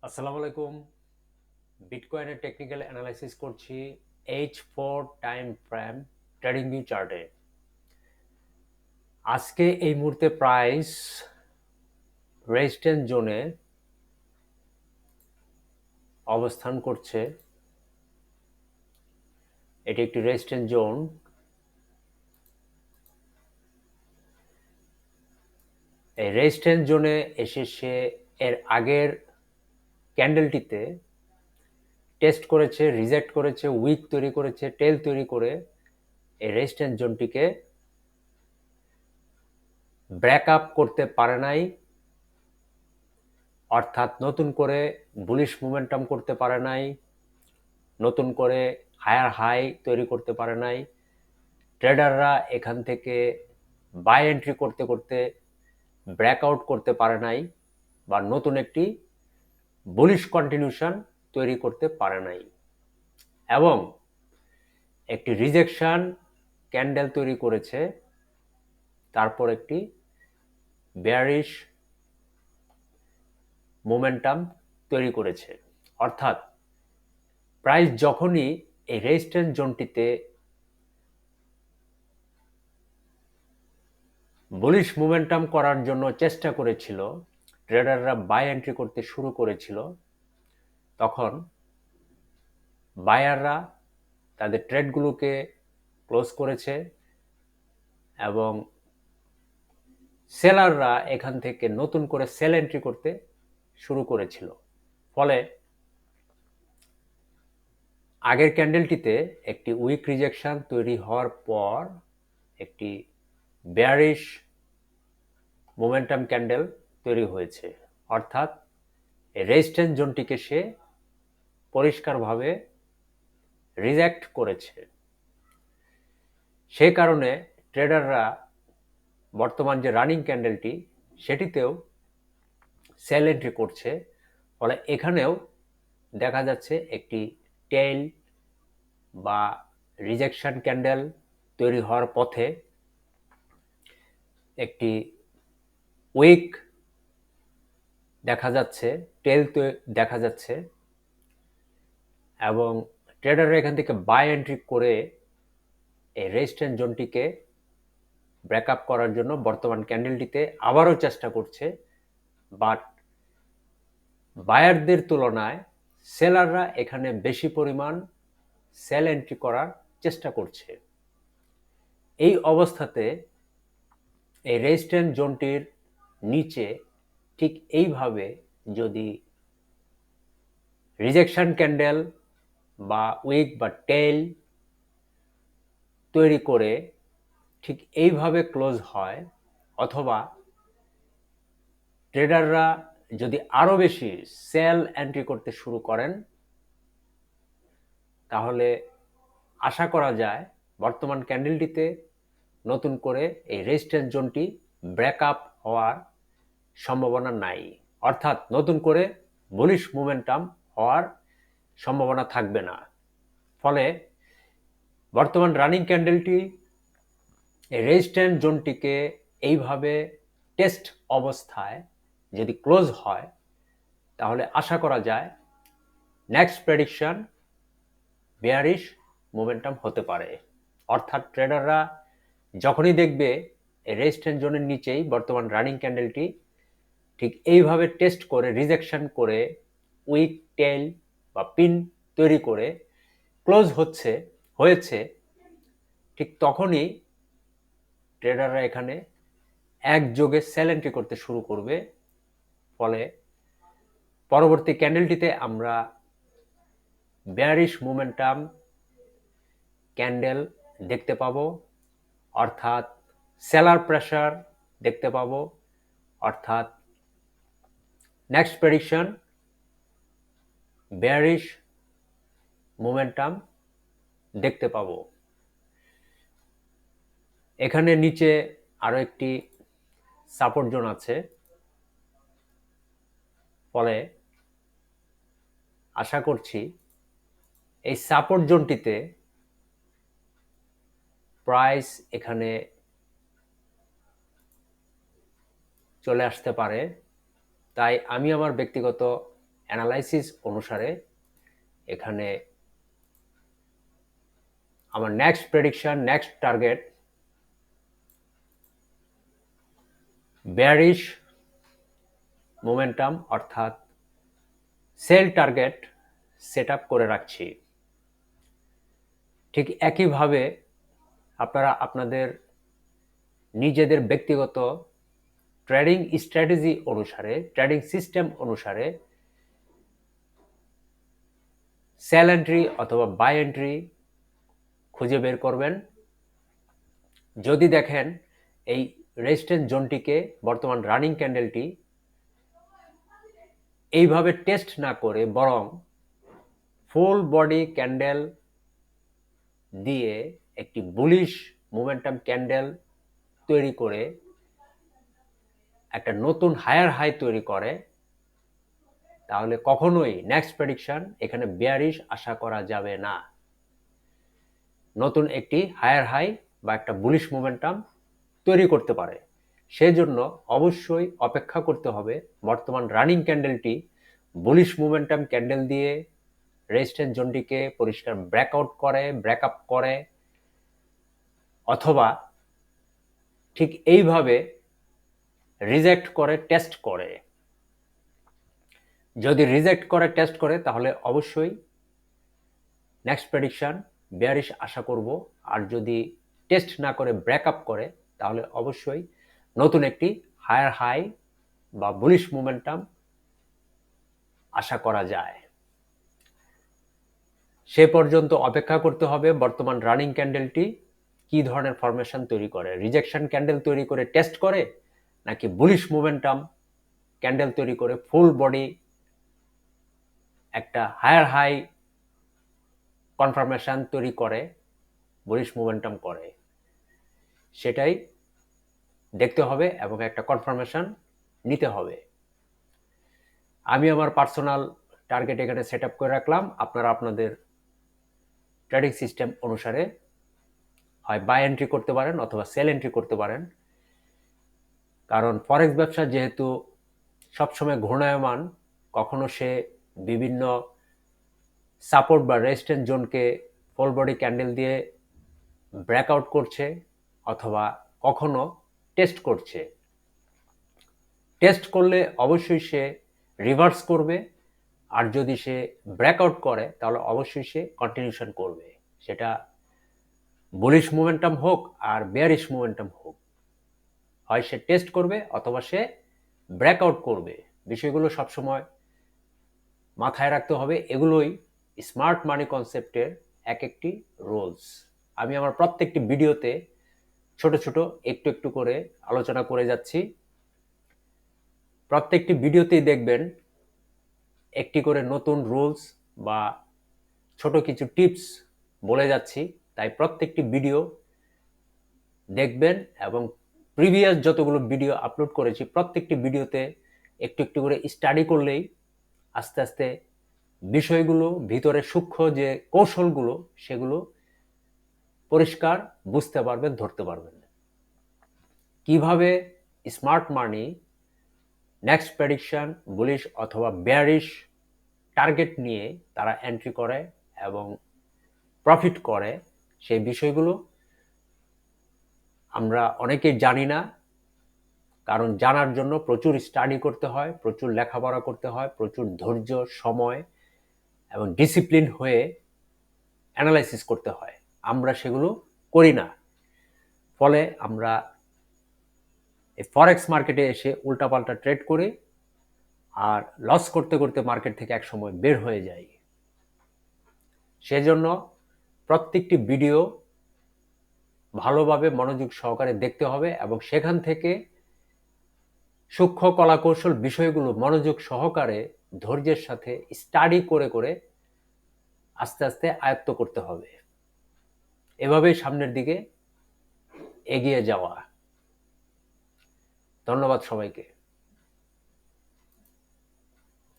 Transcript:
আসসালামু আলাইকুম। বিটকয়েনের technical analysis করছি H4 time frame trading view চার্টে। আজকে এই মুহূর্তে প্রাইস রেজিস্ট্যান্স জোনে অবস্থান করছে। এটি একটি রেজিস্ট্যান্স জোন। এই রেজিস্ট্যান্স জোনে এসে সে এর আগের ক্যান্ডেলটিতে টেস্ট করেছে, রিজেক্ট করেছে, উইক তৈরি করেছে, টেল তৈরি করে এই রেজিস্ট্যান্স জোনটিকে ব্রেক আপ করতে পারে নাই, অর্থাৎ নতুন করে বুলিশ মোমেন্টাম করতে পারে নাই, নতুন করে হায়ার হাই তৈরি করতে পারে নাই। ট্রেডাররা এখান থেকে বাই এন্ট্রি করতে করতে ব্রেকআউট করতে পারে নাই বা নতুন একটি বুলিশ কন্টিনিউশন তৈরি করতে পারে নাই, এবং একটি রিজেকশন ক্যান্ডেল তৈরি করেছে, তারপর একটি বেয়ারিশ মোমেন্টাম তৈরি করেছে। অর্থাৎ প্রাইস যখনই এই রেজিস্ট্যান্স জোনটিতে বুলিশ মোমেন্টাম করার জন্য চেষ্টা করেছিল, ট্রেডাররা বাই এন্ট্রি করতে শুরু করেছিল, তখন বায়াররা তাদের ট্রেডগুলোকে ক্লোজ করেছে এবং সেলাররা এখান থেকে নতুন করে সেল এন্ট্রি করতে শুরু করেছিল। ফলে আগের ক্যান্ডেলটিতে একটি উইক রিজেকশন তৈরি হওয়ার পর একটি বেয়ারিশ মোমেন্টাম ক্যান্ডেল তৈরি হয়েছে। অর্থাৎ এই রেজিস্ট্যান্স জোনটিকে সে পরিষ্কারভাবে রিজেক্ট করেছে। সেই কারণে ট্রেডাররা বর্তমান যে রানিং ক্যান্ডেলটি সেটিতেও সেল এন্ট্রি করছে। ফলে এখানেও দেখা যাচ্ছে একটি টেইল বা রিজেকশন ক্যান্ডেল তৈরি হওয়ার পথে একটি উইক দেখা যাচ্ছে, টেল দেখা যাচ্ছে, এবং ট্রেডাররা এখান থেকে বাই এন্ট্রি করে এই রেজিস্ট্যান্স জোনটিকে ব্রেকআপ করার জন্য বর্তমান ক্যান্ডেলটিতে আবারও চেষ্টা করছে। বাট বায়ারদের তুলনায় সেলাররা এখানে বেশি পরিমাণ সেল এন্ট্রি করার চেষ্টা করছে। এই অবস্থাতে এই রেজিস্ট্যান্স জোনটির নিচে ঠিক এইভাবে যদি রিজেকশন ক্যান্ডেল বা উইক বা টেল তৈরি করে ঠিক এইভাবে ক্লোজ হয়, অথবা ট্রেডাররা যদি আরও বেশি সেল এন্ট্রি করতে শুরু করেন, তাহলে আশা করা যায় বর্তমান ক্যান্ডেলটিতে নতুন করে এই রেজিস্ট্যান্স জোনটি ব্রেকআপ হওয়ার সম্ভাবনা নাই। অর্থাৎ নতুন করে বুলিশ মোমেন্টাম হওয়ার সম্ভাবনা থাকবে না। ফলে বর্তমান রানিং ক্যান্ডেলটি এই রেজিস্ট্যান্স জোনটিকে এইভাবে টেস্ট অবস্থায় যদি ক্লোজ হয়, তাহলে আশা করা যায় নেক্সট প্রেডিকশন বেয়ারিশ মোমেন্টাম হতে পারে। অর্থাৎ ট্রেডাররা যখনই দেখবে এই রেজিস্ট্যান্স জোনের নিচেই বর্তমান রানিং ক্যান্ডেলটি ঠিক এইভাবে টেস্ট করে রিজেকশন করে উইক টেল বা পিন তৈরি করে ক্লোজ হয়েছে, ঠিক তখনই ট্রেডাররা এখানে একযোগে সেল এন্ট্রি করতে শুরু করবে। ফলে পরবর্তী ক্যান্ডেলটিতে আমরা বেয়ারিশ মোমেন্টাম ক্যান্ডেল দেখতে পাবো, অর্থাৎ সেলার প্রেসার দেখতে পাবো, অর্থাৎ নেক্সট প্রেডিকশন বেয়ারিশ মোমেন্টাম দেখতে পাবো। এখানে নিচে আরো একটি সাপোর্ট জোন আছে। ফলে আশা করছি এই সাপোর্ট জোনটিতে প্রাইস এখানে চলে আসতে পারে। তাই আমি আমার ব্যক্তিগত অ্যানালাইসিস অনুসারে এখানে আমার next prediction, next target bearish momentum অর্থাৎ সেল টার্গেট সেট আপ করে রাখছি। ঠিক একইভাবে আপনারা আপনাদের নিজেদের ব্যক্তিগত ট্রেডিং স্ট্র্যাটেজি অনুসারে, ট্রেডিং সিস্টেম অনুসারে সেল এন্ট্রি অথবা বাই এন্ট্রি খুঁজে বের করবেন। যদি দেখেন এই রেজিস্ট্যান্স জোনটিকে, বর্তমান রানিং ক্যান্ডেলটি এইভাবে টেস্ট না করে বরং ফুল বডি ক্যান্ডেল দিয়ে একটি বুলিশ মোমেন্টাম ক্যান্ডেল তৈরি করে একটা নতুন হায়ার হাই তৈরি করে, তাহলে কখনোই নেক্সট প্রেডিকশন এখানে বেয়ারিশ আশা করা যাবে না। নতুন একটি হায়ার হাই বা একটা বুলিশ মোমেন্টাম তৈরি করতে পারে। সেজন্য অবশ্যই অপেক্ষা করতে হবে বর্তমান রানিং ক্যান্ডেলটি বুলিশ মোমেন্টাম ক্যান্ডেল দিয়ে রেজিস্ট্যান্স জোনটিকে পরিষ্কার ব্রেকআউট করে, ব্রেকআপ করে, অথবা ঠিক এইভাবে রিজেক্ট করে, টেস্ট করে। যদি রিজেক্ট করে, টেস্ট করে, তাহলে অবশ্যই নেক্সট প্রেডিকশন বেয়ারিশ আশা করব। আর যদি টেস্ট না করে ব্রেকআপ করে, তাহলে অবশ্যই নতুন একটি হায়ার হাই বা বুলিশ মোমেন্টাম আশা করা যায়। সে পর্যন্ত অপেক্ষা করতে হবে বর্তমান রানিং ক্যান্ডেলটি কি ধরনের ফরমেশন তৈরি করে, রিজেকশন ক্যান্ডেল তৈরি করে টেস্ট করে, নাকি বুলিশ মোমেন্টাম ক্যান্ডেল তৈরি করে ফুল বডি একটা হায়ার হাই কনফার্মেশন তৈরি করে বুলিশ মোমেন্টাম করে, সেটাই দেখতে হবে এবং একটা কনফার্মেশন নিতে হবে। আমি আমার পার্সোনাল টার্গেট এখানে সেট আপ করে রাখলাম। আপনারা আপনাদের ট্রেডিং সিস্টেম অনুসারে হয় বাই এন্ট্রি করতে পারেন অথবা সেল এন্ট্রি করতে পারেন। কারণ ফরেক্স ব্যবসা যেহেতু সবসময় ঘূর্ণায়মান, কখনো সে বিভিন্ন সাপোর্ট বা রেজিস্ট্যান্স জোনকে ফুল বডি ক্যান্ডেল দিয়ে ব্রেকআউট করছে অথবা কখনো টেস্ট করছে। টেস্ট করলে অবশ্যই সে রিভার্স করবে, আর যদি সে ব্রেকআউট করে তাহলে অবশ্যই সে কন্টিনিউশন করবে, সেটা বুলিশ মোমেন্টাম হোক আর বেয়ারিশ মোমেন্টাম হোক। হয় সে টেস্ট করবে অথবা সে ব্রেকআউট করবে। বিষয়গুলো সবসময় মাথায় রাখতে হবে। এগুলোই স্মার্ট মানি কনসেপ্টের এক একটি রুলস। আমি আমার প্রত্যেকটি ভিডিওতে ছোট ছোট একটু একটু করে আলোচনা করে যাচ্ছি। প্রত্যেকটি ভিডিওতেই দেখবেন একটি করে নতুন রুলস বা ছোট কিছু টিপস বলে যাচ্ছি। তাই প্রত্যেকটি ভিডিও দেখবেন এবং প্রিভিয়াস যতগুলো ভিডিও আপলোড করেছি প্রত্যেকটি ভিডিওতে একটু একটু করে স্টাডি করলেই আস্তে আস্তে বিষয়গুলো, ভিতরে সূক্ষ্ম যে কৌশলগুলো, সেগুলো পরিষ্কার বুঝতে পারবেন, ধরতে পারবেন। কিভাবে স্মার্ট মানি নেক্সট প্রেডিকশন বুলিশ অথবা বেয়ারিশ টার্গেট নিয়ে তারা এন্ট্রি করে এবং প্রফিট করে, সেই বিষয়গুলো আমরা অনেকেই জানি না। কারণ জানার জন্য প্রচুর স্টাডি করতে হয়, প্রচুর লেখাপড়া করতে হয়, প্রচুর ধৈর্য, সময় এবং ডিসিপ্লিন হয়ে অ্যানালাইসিস করতে হয়। আমরা সেগুলো করি না। ফলে আমরা এই ফরেক্স মার্কেটে এসে উল্টাপাল্টা ট্রেড করি আর লস করতে করতে মার্কেট থেকে একসময় বের হয়ে যাই। সেজন্য প্রত্যেকটি ভিডিও ভালোভাবে মনোযোগ সহকারে দেখতে হবে এবং সেখান থেকে সূক্ষ্ম কলাকৌশল বিষয়গুলো মনোযোগ সহকারে ধৈর্যের সাথে স্টাডি করে করে আস্তে আস্তে আয়ত্ত করতে হবে। এভাবেই সামনের দিকে এগিয়ে যাওয়া। ধন্যবাদ সবাইকে।